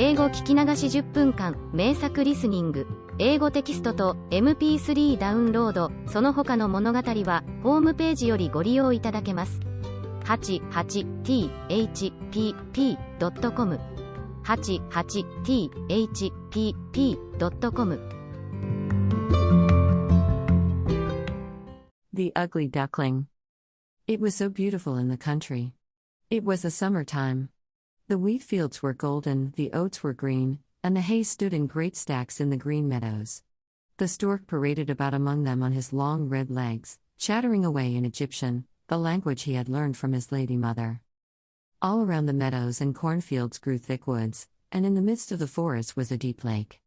英語聞き流し10分間、名作リスニング、英語テキストと MP3 ダウンロード、その他の物語は、ホームページよりご利用いただけます。88thpp.com 88thpp.com The Ugly Duckling. It was so beautiful in the country. It was the summertime. The wheat fields were golden, the oats were green, and the hay stood in great stacks in the green meadows. The stork paraded about among them on his long red legs, chattering away in Egyptian, the language he had learned from his lady mother. All around the meadows and cornfields grew thick woods, and in the midst of the forest was a deep lake.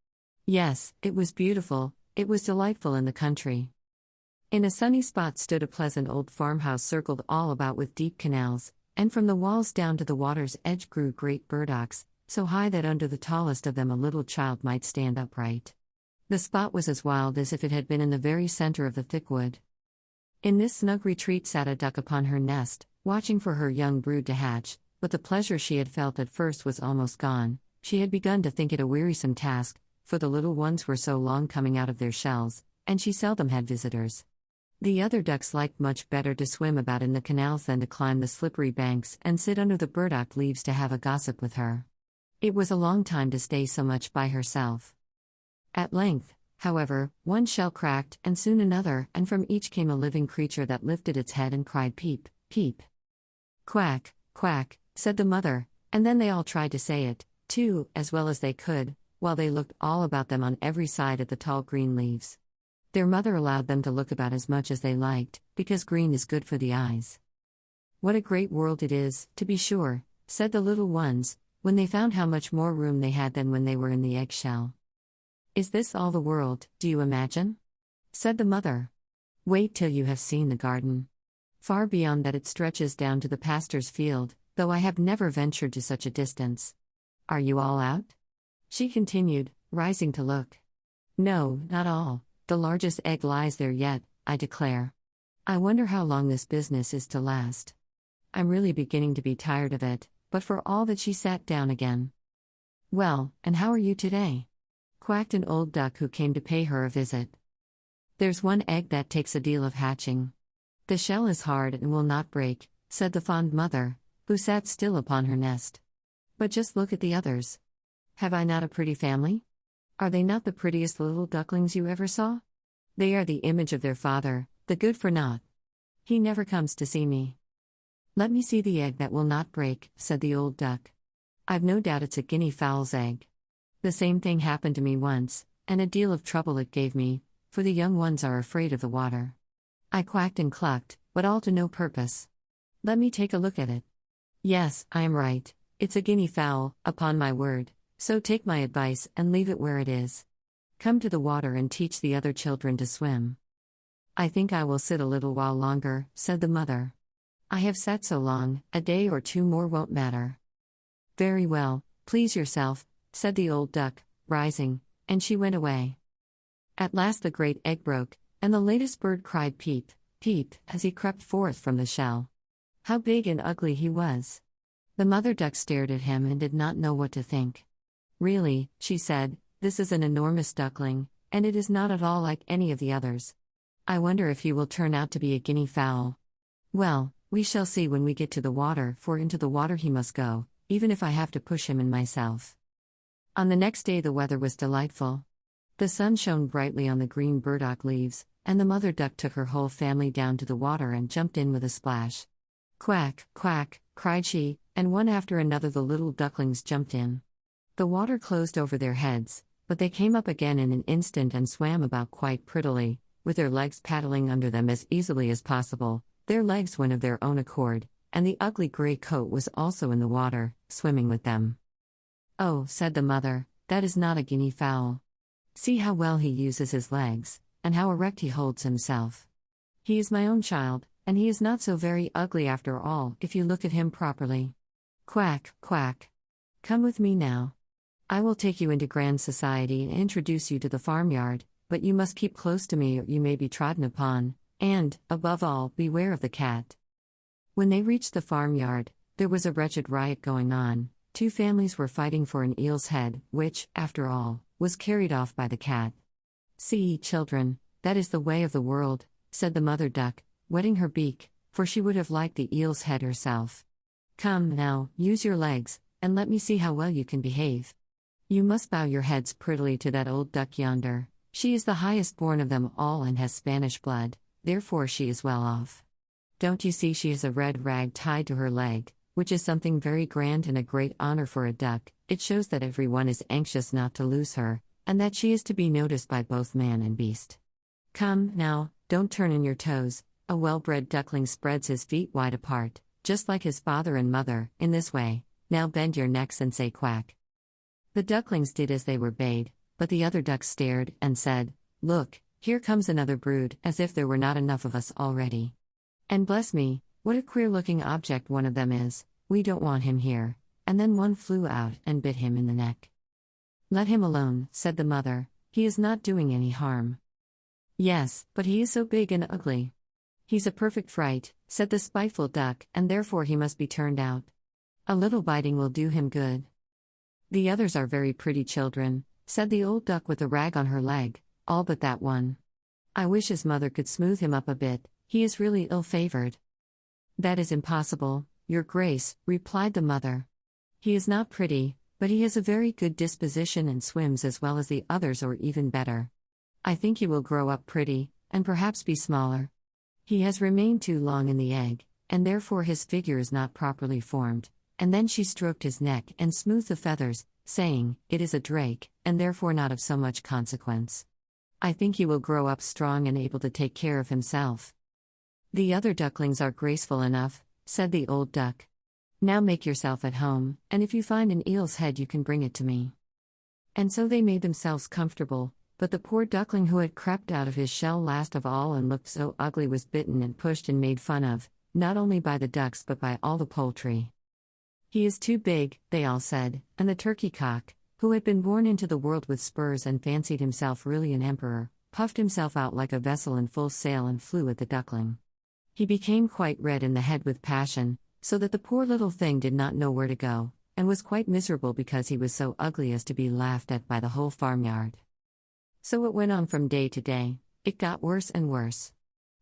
Yes, it was beautiful, it was delightful in the country. In a sunny spot stood a pleasant old farmhouse circled all about with deep canals, and from the walls down to the water's edge grew great burdocks, so high that under the tallest of them a little child might stand upright. The spot was as wild as if it had been in the very center of the thick wood. In this snug retreat sat a duck upon her nest, watching for her young brood to hatch, but the pleasure she had felt at first was almost gone. She had begun to think it a wearisome task, for the little ones were so long coming out of their shells, and she seldom had visitors. The other ducks liked much better to swim about in the canals than to climb the slippery banks and sit under the burdock leaves to have a gossip with her. It was a long time to stay so much by herself. At length, however, one shell cracked, and soon another, and from each came a living creature that lifted its head and cried peep, peep. Quack, quack, said the mother, and then they all tried to say it, too, as well as they could, while they looked all about them on every side at the tall green leaves. Their mother allowed them to look about as much as they liked, because green is good for the eyes. What a great world it is, to be sure, said the little ones, when they found how much more room they had than when they were in the eggshell. Is this all the world, do you imagine? Said the mother. Wait till you have seen the garden. Far beyond that it stretches down to the pastor's field, though I have never ventured to such a distance. Are you all out? She continued, rising to look. No, not all. The largest egg lies there yet, I declare. I wonder how long this business is to last. I'm really beginning to be tired of it, but for all that she sat down again. Well, and how are you today? Quacked an old duck who came to pay her a visit. There's one egg that takes a deal of hatching. The shell is hard and will not break, said the fond mother, who sat still upon her nest. But just look at the others. Have I not a pretty family? Are they not the prettiest little ducklings you ever saw? They are the image of their father, the good-for-naught. He never comes to see me. Let me see the egg that will not break, said the old duck. I've no doubt it's a guinea fowl's egg. The same thing happened to me once, and a deal of trouble it gave me, for the young ones are afraid of the water. I quacked and clucked, but all to no purpose. Let me take a look at it. Yes, I am right, it's a guinea fowl, upon my word. So take my advice and leave it where it is. Come to the water and teach the other children to swim. I think I will sit a little while longer, said the mother. I have sat so long, a day or two more won't matter. Very well, please yourself, said the old duck, rising, and she went away. At last the great egg broke, and the latest bird cried peep, peep, as he crept forth from the shell. How big and ugly he was! The mother duck stared at him and did not know what to think. Really, she said, this is an enormous duckling, and it is not at all like any of the others. I wonder if he will turn out to be a guinea fowl. Well, we shall see when we get to the water, for into the water he must go, even if I have to push him in myself. On the next day the weather was delightful. The sun shone brightly on the green burdock leaves, and the mother duck took her whole family down to the water and jumped in with a splash. Quack, quack, cried she, and one after another the little ducklings jumped in. The water closed over their heads, but they came up again in an instant and swam about quite prettily, with their legs paddling under them as easily as possible. Their legs went of their own accord, and the ugly gray coat was also in the water, swimming with them. Oh, said the mother, that is not a guinea fowl. See how well he uses his legs, and how erect he holds himself. He is my own child, and he is not so very ugly after all, if you look at him properly. Quack, quack. Come with me now. I will take you into grand society and introduce you to the farmyard, but you must keep close to me or you may be trodden upon, and, above all, beware of the cat. When they reached the farmyard, there was a wretched riot going on. two families were fighting for an eel's head, which, after all, was carried off by the cat. "See, children, that is the way of the world," said the mother duck, wetting her beak, for she would have liked the eel's head herself. "Come, now, use your legs, and let me see how well you can behave. You must bow your heads prettily to that old duck yonder. She is the highest born of them all and has Spanish blood, therefore she is well off. Don't you see she has a red rag tied to her leg, which is something very grand and a great honor for a duck? It shows that everyone is anxious not to lose her, and that she is to be noticed by both man and beast. Come, now, don't turn in your toes." A well-bred duckling spreads his feet wide apart, just like his father and mother, in this way. "Now bend your necks and say quack." The ducklings did as they were bade, but the other ducks stared and said, "Look, here comes another brood, as if there were not enough of us already. And bless me, what a queer-looking object one of them is, we don't want him here." And then one flew out and bit him in the neck. "Let him alone," said the mother, "he is not doing any harm." "Yes, but he is so big and ugly. He's a perfect fright," said the spiteful duck, "and therefore he must be turned out. A little biting will do him good." "The others are very pretty children," said the old duck with a rag on her leg, "all but that one. I wish his mother could smooth him up a bit, he is really ill-favored." "That is impossible, your grace," replied the mother. "He is not pretty, but he has a very good disposition and swims as well as the others or even better. I think he will grow up pretty, and perhaps be smaller. He has remained too long in the egg, and therefore his figure is not properly formed." And then she stroked his neck and smoothed the feathers, saying, "It is a drake, and therefore not of so much consequence. I think he will grow up strong and able to take care of himself." "The other ducklings are graceful enough," said the old duck. "Now make yourself at home, and if you find an eel's head you can bring it to me." And so they made themselves comfortable, but the poor duckling who had crept out of his shell last of all and looked so ugly was bitten and pushed and made fun of, not only by the ducks but by all the poultry. "He is too big," they all said, and the turkey cock, who had been born into the world with spurs and fancied himself really an emperor, puffed himself out like a vessel in full sail and flew at the duckling. He became quite red in the head with passion, so that the poor little thing did not know where to go, and was quite miserable because he was so ugly as to be laughed at by the whole farmyard. So it went on from day to day. It got worse and worse.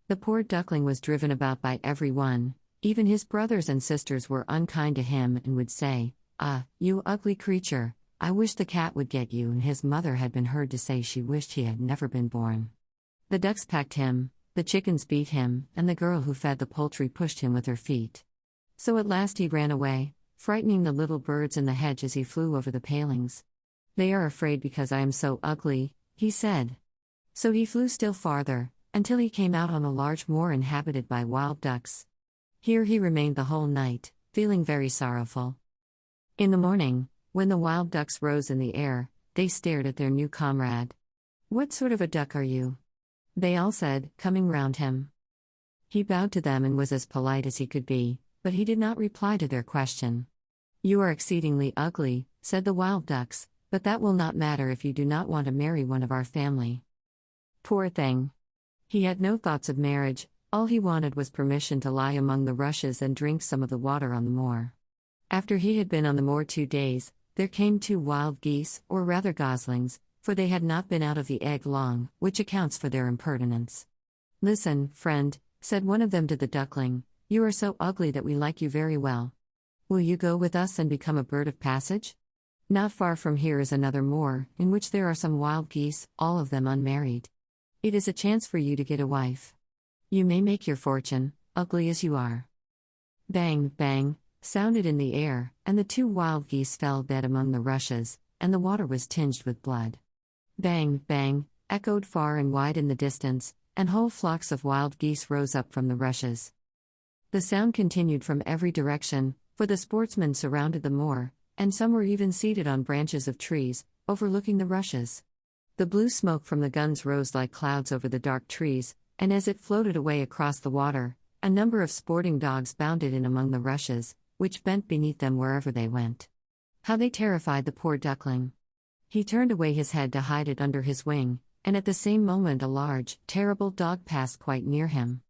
The poor duckling was driven about by every one. Even his brothers and sisters were unkind to him and would say, "Ah, you ugly creature, I wish the cat would get you," and his mother had been heard to say she wished he had never been born. The ducks pecked him, the chickens beat him, and the girl who fed the poultry pushed him with her feet. So at last he ran away, frightening the little birds in the hedge as he flew over the palings. "They are afraid because I am so ugly," he said. So he flew still farther, until he came out on a large moor inhabited by wild ducks. Here he remained the whole night, feeling very sorrowful. In the morning, when the wild ducks rose in the air, they stared at their new comrade. "What sort of a duck are you?" they all said, coming round him. He bowed to them and was as polite as he could be, but he did not reply to their question. "You are exceedingly ugly," said the wild ducks, "but that will not matter if you do not want to marry one of our family." Poor thing! He had no thoughts of marriage. All he wanted was permission to lie among the rushes and drink some of the water on the moor. After he had been on the moor 2 days, there came 2 wild geese, or rather goslings, for they had not been out of the egg long, which accounts for their impertinence. "Listen, friend," said one of them to the duckling, "you are so ugly that we like you very well. Will you go with us and become a bird of passage? Not far from here is another moor, in which there are some wild geese, all of them unmarried. It is a chance for you to get a wife. You may make your fortune, ugly as you are." Bang, bang, sounded in the air, and the 2 wild geese fell dead among the rushes, and the water was tinged with blood. Bang, bang, echoed far and wide in the distance, and whole flocks of wild geese rose up from the rushes. The sound continued from every direction, for the sportsmen surrounded the moor, and some were even seated on branches of trees, overlooking the rushes. The blue smoke from the guns rose like clouds over the dark trees, and as it floated away across the water, a number of sporting dogs bounded in among the rushes, which bent beneath them wherever they went. How they terrified the poor duckling! He turned away his head to hide it under his wing, and at the same moment a large, terrible dog passed quite near him.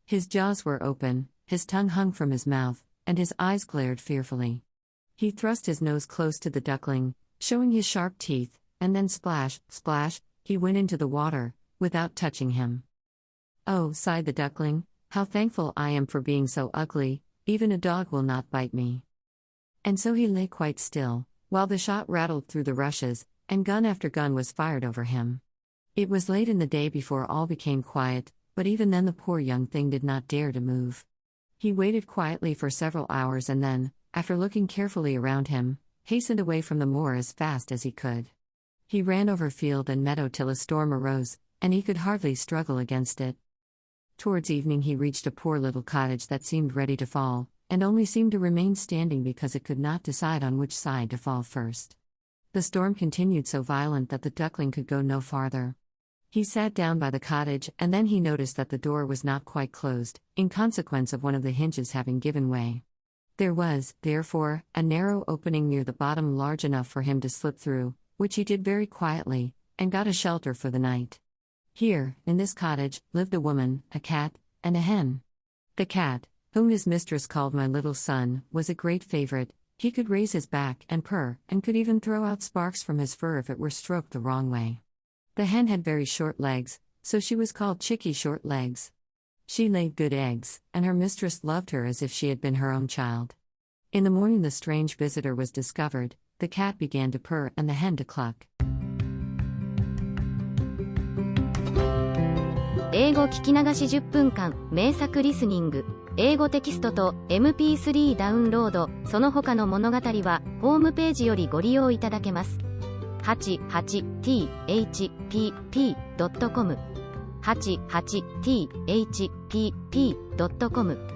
His jaws were open, his tongue hung from his mouth, and his eyes glared fearfully. He thrust his nose close to the duckling, showing his sharp teeth, and then splash, splash, he went into the water, without touching him. Oh, sighed the duckling, how thankful I am for being so ugly, even a dog will not bite me. And so he lay quite still, while the shot rattled through the rushes, and gun after gun was fired over him. It was late in the day before all became quiet, but even then the poor young thing did not dare to move. He waited quietly for several hours and then, after looking carefully around him, hastened away from the moor as fast as he could. He ran over field and meadow till a storm arose, and he could hardly struggle against it. Towards evening he reached a poor little cottage that seemed ready to fall, and only seemed to remain standing because it could not decide on which side to fall first. The storm continued so violent that the duckling could go no farther. He sat down by the cottage, and then he noticed that the door was not quite closed, in consequence of one of the hinges having given way. There was, therefore, a narrow opening near the bottom large enough for him to slip through, which he did very quietly, and got a shelter for the night. Here, in this cottage, lived a woman, a cat, and a hen. The cat, whom his mistress called my little son, was a great favorite. He could raise his back and purr, and could even throw out sparks from his fur if it were stroked the wrong way. The hen had very short legs, so she was called Chicky Short Legs. She laid good eggs, and her mistress loved her as if she had been her own child. In the morning the strange visitor was discovered, the cat began to purr and the hen to cluck. 英語聞き流し10分間、名作リスニング。英語テキストと MP3 ダウンロード、その他の物語は、ホームページよりご利用いただけます。88thpp.com 88thpp.com